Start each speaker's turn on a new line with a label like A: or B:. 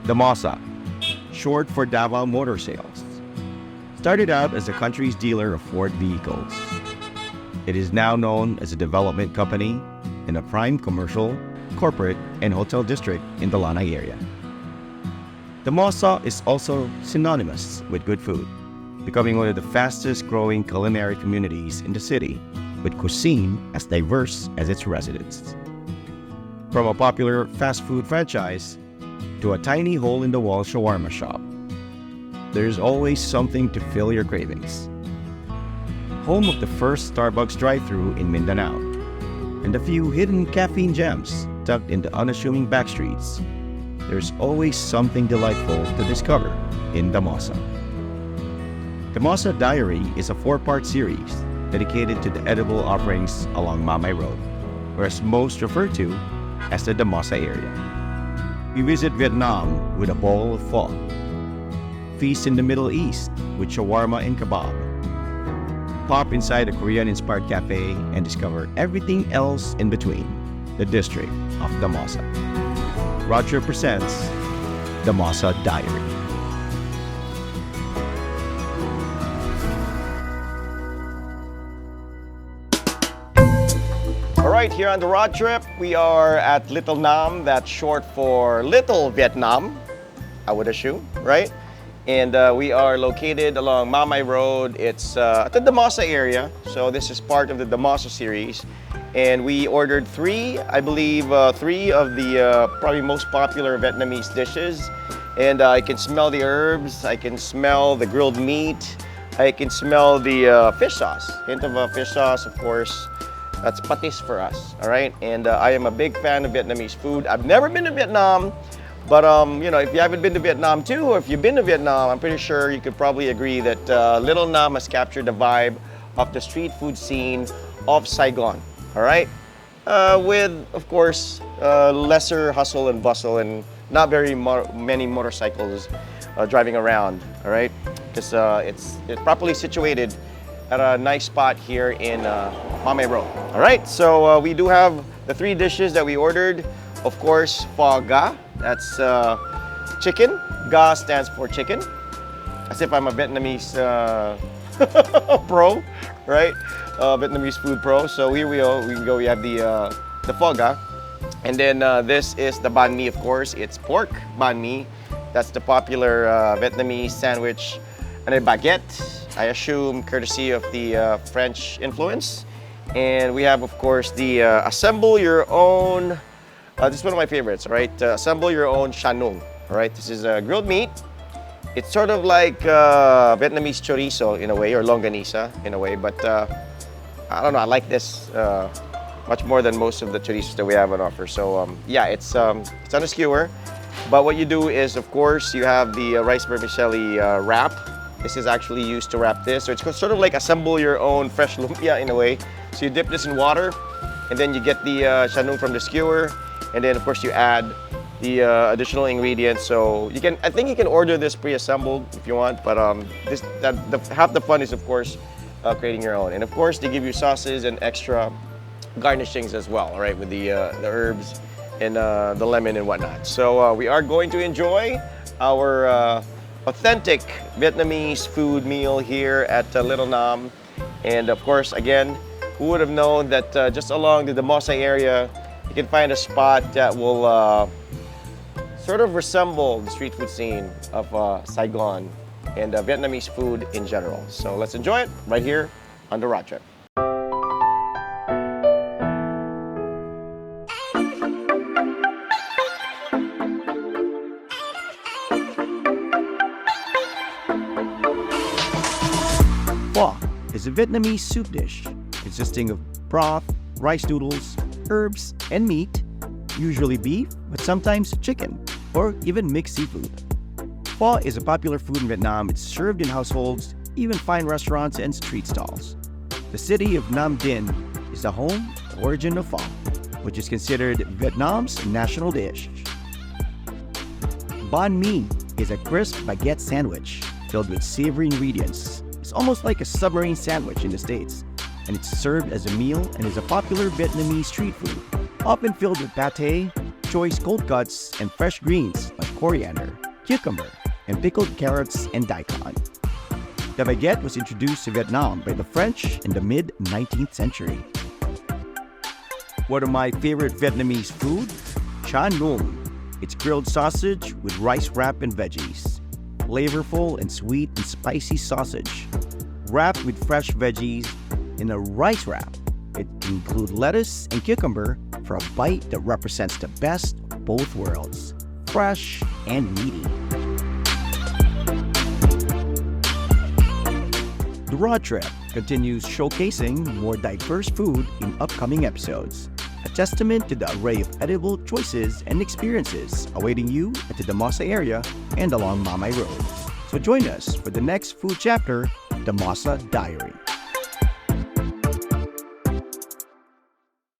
A: Damosa, short for Davao Motor Sales, started out as the country's dealer of Ford vehicles. It is now known as a development company in a prime commercial, corporate, and hotel district in the Lanay area. Damosa is also synonymous with good food, becoming one of the fastest growing culinary communities in the city, with cuisine as diverse as its residents. From a popular fast food franchise to a tiny hole-in-the-wall shawarma shop, there's always something to fill your cravings. Home of the first Starbucks drive-thru in Mindanao, and a few hidden caffeine gems tucked into unassuming backstreets, there's always something delightful to discover in Damosa. Damosa Diary is a 4-part series dedicated to the edible offerings along Mamay Road, or as most refer to as the Damosa area. We visit Vietnam with a bowl of pho, feast in the Middle East with shawarma and kebab, pop inside a Korean-inspired cafe and discover everything else in between, the district of Damosa. Roger presents Damosa Diary. All right, here on the road trip, we are at Little Nam. That's short for Little Vietnam, I would assume, right? And we are located along Mamay Road. It's at the Damosa area, so this is part of the Damosa series. And we ordered three of the probably most popular Vietnamese dishes. And I can smell the herbs, I can smell the grilled meat, I can smell the fish sauce. Hint of a fish sauce, of course. That's patis for us, all right? And I am a big fan of Vietnamese food. I've never been to Vietnam, but you know, if you haven't been to Vietnam too, or if you've been to Vietnam, I'm pretty sure you could probably agree that Little Nam has captured the vibe of the street food scene of Saigon, all right? With, of course, lesser hustle and bustle and not very many motorcycles driving around, all right? Because it's properly situated at a nice spot here in Mamay Road. All right, so we do have the 3 dishes that we ordered. Of course, pho ga, that's chicken. Ga stands for chicken. As if I'm a Vietnamese pro, right? Vietnamese food pro. So here we go. We have the pho ga. And then this is the banh mi, of course. It's pork banh mi. That's the popular Vietnamese sandwich and a baguette. I assume courtesy of the French influence. And we have, of course, the assemble your own, this is one of my favorites, right? Assemble your own shanung, all right? This is grilled meat. It's sort of like Vietnamese chorizo in a way, or longanisa in a way, but I don't know, I like this much more than most of the chorizos that we have on offer. So yeah, it's on a skewer, but what you do is, of course, you have the rice vermicelli wrap. This is actually used to wrap this. So it's sort of like assemble your own fresh lumpia in a way. So you dip this in water, and then you get the shanung from the skewer, and then of course you add the additional ingredients. So you can, I think you can order this pre-assembled if you want, but half the fun is, of course, creating your own. And of course they give you sauces and extra garnishings as well, all right, with the herbs and the lemon and whatnot. So we are going to enjoy our authentic Vietnamese food meal here at Little Nam. And of course, again, who would have known that just along the Damosa area, you can find a spot that will sort of resemble the street food scene of Saigon and Vietnamese food in general. So let's enjoy it right here on the road trip. Pho is a Vietnamese soup dish consisting of broth, rice noodles, herbs, and meat, usually beef, but sometimes chicken, or even mixed seafood. Pho is a popular food in Vietnam. It's served in households, even fine restaurants and street stalls. The city of Nam Dinh is the home origin of pho, which is considered Vietnam's national dish. Banh mi is a crisp baguette sandwich filled with savory ingredients. It's almost like a submarine sandwich in the States, and it's served as a meal and is a popular Vietnamese street food, often filled with pate,
B: choice cold cuts and fresh greens like coriander, cucumber, and pickled carrots and daikon. The baguette was introduced to Vietnam by the French in the mid-19th century. One of my favorite Vietnamese food, Chan Num. It's grilled sausage with rice wrap and veggies. Flavorful and sweet and spicy sausage, wrapped with fresh veggies in a rice wrap. It can include lettuce and cucumber for a bite that represents the best of both worlds, fresh and meaty. The Road Trip continues showcasing more diverse food in upcoming episodes, a testament to the array of edible choices and experiences awaiting you at the Damosa area and along Mamay Road. So join us for the next food chapter, Damosa Diary.